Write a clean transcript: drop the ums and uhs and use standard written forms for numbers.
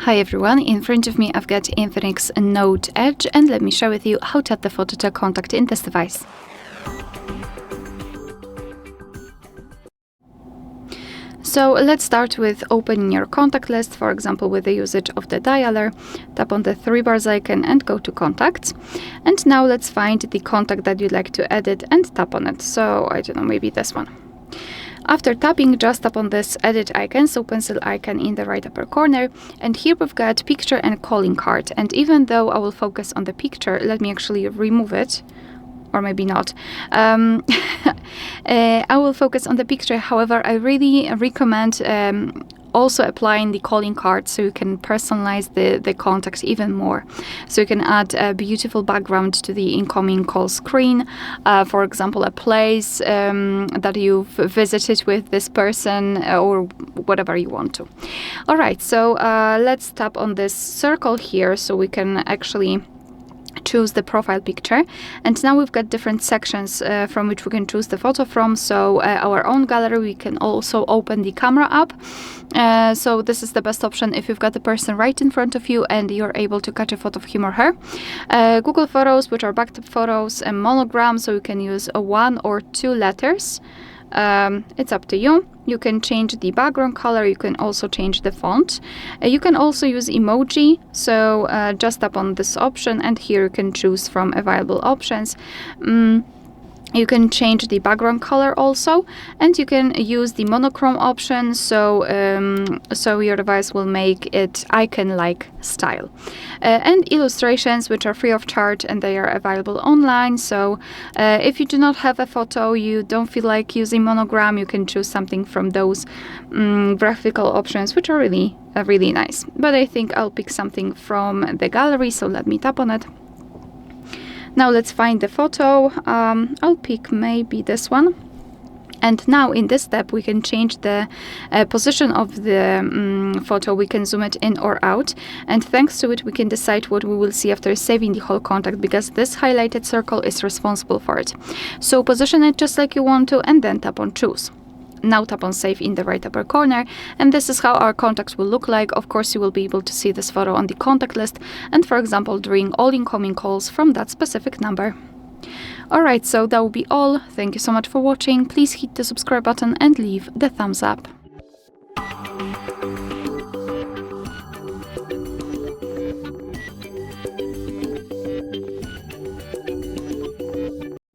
Hi everyone, in front of me I've got INFINIX Note Edge, and let me share with you how to add the photo to a contact in this device. So let's start with opening your contact list, for example with the usage of the dialer. Tap on the three bars icon and go to contacts. And now let's find the contact that you'd like to edit and tap on it. So I don't know, maybe this one. After tapping, just tap on this edit icon, so pencil icon in the right upper corner, and here we've got picture and calling card. And even though I will focus on the picture, let me actually remove it, or maybe not. I will focus on the picture. However, I really recommend also applying the calling card so you can personalize the contacts even more. So you can add a beautiful background to the incoming call screen, for example a place that you've visited with this person, or whatever you want to. Alright, so let's tap on this circle here so we can actually choose the profile picture, and now we've got different sections from which we can choose the photo from. So our own gallery, we can also open the camera app, so this is the best option if you've got the person right in front of you and you're able to catch a photo of him or her. Google Photos, which are backed up photos, and Monograms, so you can use one or two letters. It's up to you. You can change the background color, you can also change the font. You can also use emoji, so just tap on this option and here you can choose from available options. You can change the background color also, and you can use the monochrome option, so your device will make it icon-like style. And illustrations, which are free of charge and they are available online. So if you do not have a photo, you don't feel like using monogram, you can choose something from those graphical options, which are really nice. But I think I'll pick something from the gallery, so let me tap on it. Now let's find the photo. I'll pick maybe this one. And now in this step we can change the position of the photo. We can zoom it in or out, and thanks to it we can decide what we will see after saving the whole contact, because this highlighted circle is responsible for it. So position it just like you want to and then tap on choose. Now tap on save in the right upper corner, and this is how our contacts will look like. Of course you will be able to see this photo on the contact list and, for example, during all incoming calls from that specific number. Alright, so that will be all. Thank you so much for watching. Please hit the subscribe button and leave the thumbs up.